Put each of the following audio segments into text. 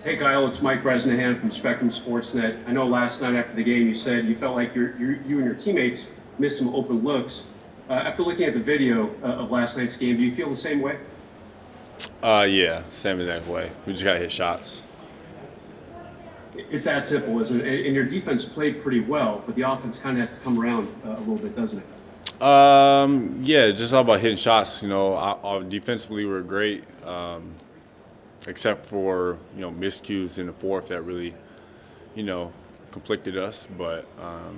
Hey Kyle, it's Mike Bresnahan from Spectrum Sportsnet. I know last night after the game you said you felt like you and your teammates missed some open looks. After looking at the video of last night's game, do you feel the same way? Yeah, same exact way. We just gotta hit shots. It's that simple, isn't it? And your defense played pretty well, but the offense kind of has to come around a little bit, doesn't it? Yeah, just all about hitting shots. Our defensively we're great, except for miscues in the fourth that really, conflicted us. But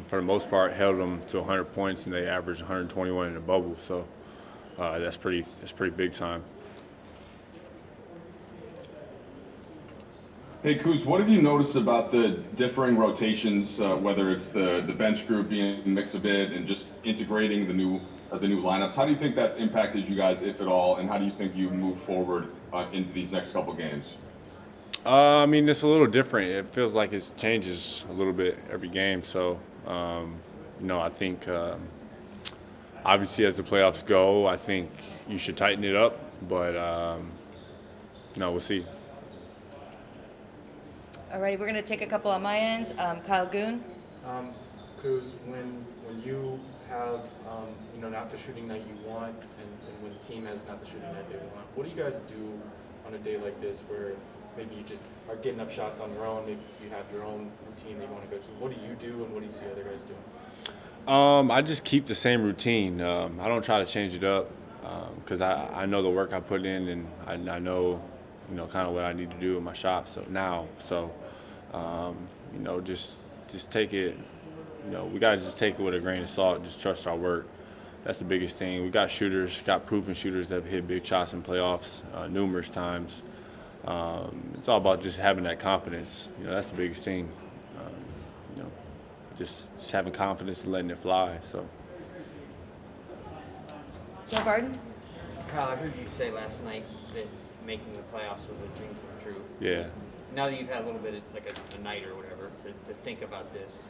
for the most part, held them to 100 points, and they averaged 121 in the bubble. So that's pretty big time. Hey, Kuz, what have you noticed about the differing rotations, whether it's the bench group being mixed a bit and just integrating the new lineups? How do you think that's impacted you guys, if at all, and how do you think you move forward into these next couple games? It's a little different. It feels like it changes a little bit every game. So, I think obviously as the playoffs go, I think you should tighten it up. But no, we'll see. Alrighty, we're going to take a couple on my end. Kyle Goon. Kuz, when you have not the shooting night you want, and when the team has not the shooting night they want, what do you guys do on a day like this where maybe you just are getting up shots on your own, maybe you have your own routine that you want to go to? What do you do, and what do you see other guys doing? I just keep the same routine. I don't try to change it up because I know the work I put in, and I know kind of what I need to do in my shot. Just take it. We gotta just take it with a grain of salt. Just trust our work. That's the biggest thing. We got shooters, got proven shooters that have hit big shots in playoffs numerous times. It's all about just having that confidence. That's the biggest thing. Just having confidence and letting it fly. So. Joe Barton. Kyle, I heard you say last night that making the playoffs was a dream come true. Yeah. Now that you've had a little bit of like a night or whatever to think about this,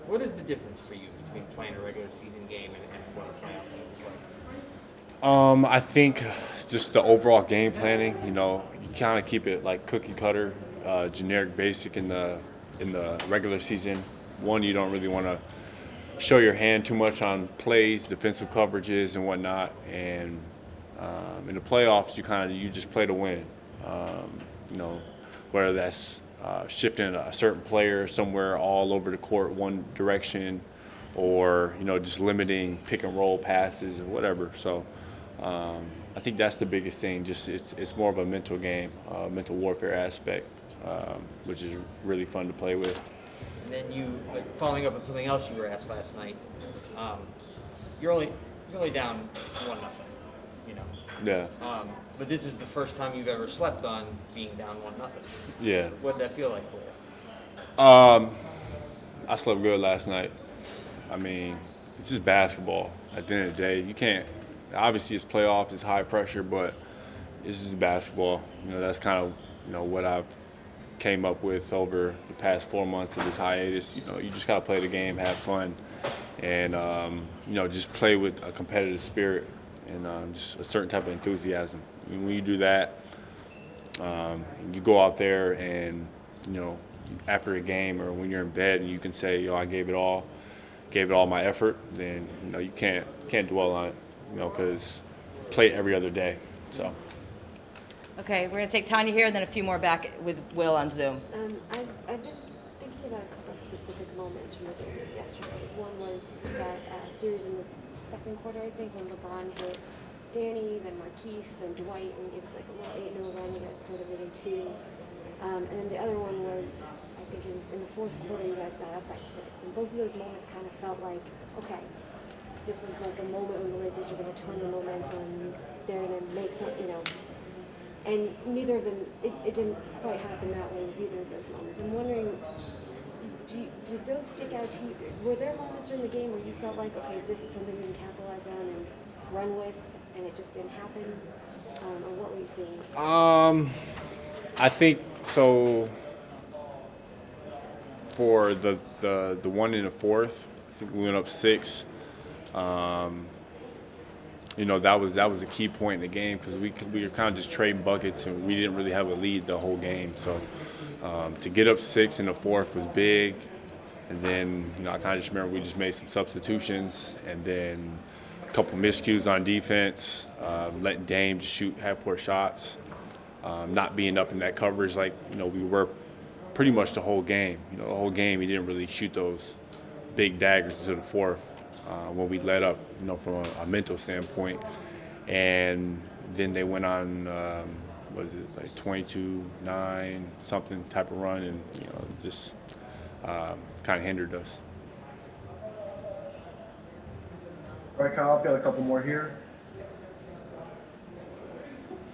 what is the difference for you between playing a regular season game and what a playoff game is like? I think just the overall game planning. You kind of keep it like cookie cutter, generic, basic in the regular season. One, you don't really want to show your hand too much on plays, defensive coverages, and whatnot. And in the playoffs, you just play to win. Whether that's shifting a certain player somewhere all over the court one direction, or just limiting pick and roll passes or whatever. So I think that's the biggest thing. Just it's more of a mental game, mental warfare aspect, which is really fun to play with. And then following up on something else you were asked last night, you're only down 1-0. Yeah. But this is the first time you've ever slept on being down 1-0. Yeah. What did that feel like for you? I slept good last night. It's just basketball. At the end of the day, you can't. Obviously, it's playoffs, it's high pressure, but it's just basketball. That's kind of what I've came up with over the past 4 months of this hiatus. You just gotta play the game, have fun, and just play with a competitive spirit and just a certain type of enthusiasm. When you do that, you go out there and after a game or when you're in bed and you can say, I gave it all my effort, then you can't dwell on it, because play every other day. So. Okay, we're going to take Tanya here and then a few more back with Will on Zoom. I've been thinking about a couple of specific moments from the game yesterday. One was that series in the second quarter, I think, when LeBron hit Danny, then Markieff, then Dwight, and it was like a little 8-0 run. You guys put it within two. And then the other one was, I think it was in the fourth quarter, you guys got up by 6. And both of those moments kind of felt like, okay, this is like a moment when the Lakers are going to turn the momentum. They're going to make something, And neither of them, it didn't quite happen that way with either of those moments. I'm wondering, did those stick out to you? Were there moments during the game where you felt like, okay, this is something we can capitalize on and run with, and it just didn't happen? Or what were you seeing? I think so. For the one in the fourth, I think we went up 6. you know, that was a key point in the game because we were kind of just trading buckets and we didn't really have a lead the whole game. So to get up 6 in the fourth was big. And then, you know, I kind of just remember we just made some substitutions and then a couple miscues on defense, letting Dame just shoot half-court shots, not being up in that coverage like, you know, we were pretty much the whole game. You know, the whole game he didn't really shoot those big daggers to the fourth when we let up, you know, from a mental standpoint. And then they went on, was it like 22-9 something type of run, and you know, just kind of hindered us. All right, Kyle, I've got a couple more here.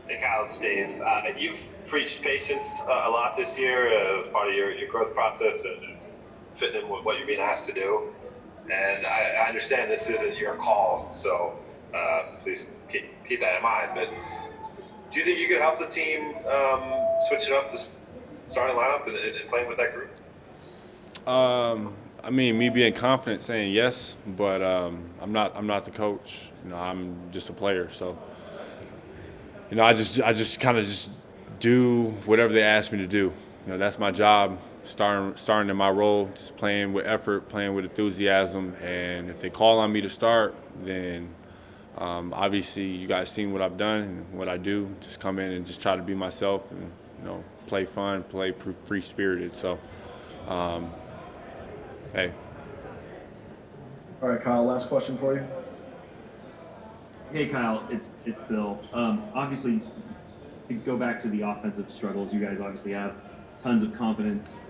Hey Kyle, it's Dave. You've preached patience a lot this year as part of your growth process and fitting in with what you're being asked to do. And I understand this isn't your call, so please keep that in mind. But do you think you could help the team switch it up, the starting lineup, and playing with that group? I mean, me being confident, saying yes, but I'm not the coach. You know, I'm just a player. So, you know, I just kind of just do whatever they ask me to do. You know, that's my job. Starting in my role, just playing with effort, playing with enthusiasm, and if they call on me to start, then obviously you guys seen what I've done and what I do. Just come in and just try to be myself and, you know, play fun, play free-spirited. So, hey. All right, Kyle, last question for you. Hey Kyle, it's Bill. Obviously, to go back to the offensive struggles, you guys obviously have tons of confidence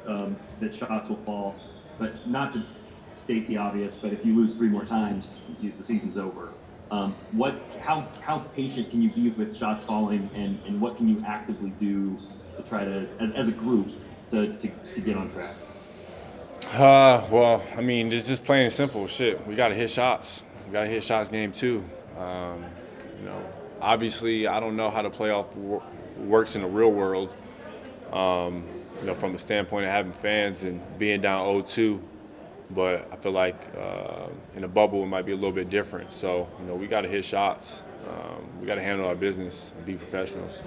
that shots will fall, but not to state the obvious, but if you lose 3 more times, the season's over. How patient can you be with shots falling, and what can you actively do to try to, as a group, to get on track? Well, I mean, it's just plain and simple. Shit, we got to hit shots. We got to hit shots game 2. You know, obviously, I don't know how the playoff works in the real world. You know, from the standpoint of having fans and being down 0-2, but I feel like in a bubble it might be a little bit different. So, you know, we got to hit shots. We got to handle our business and be professionals.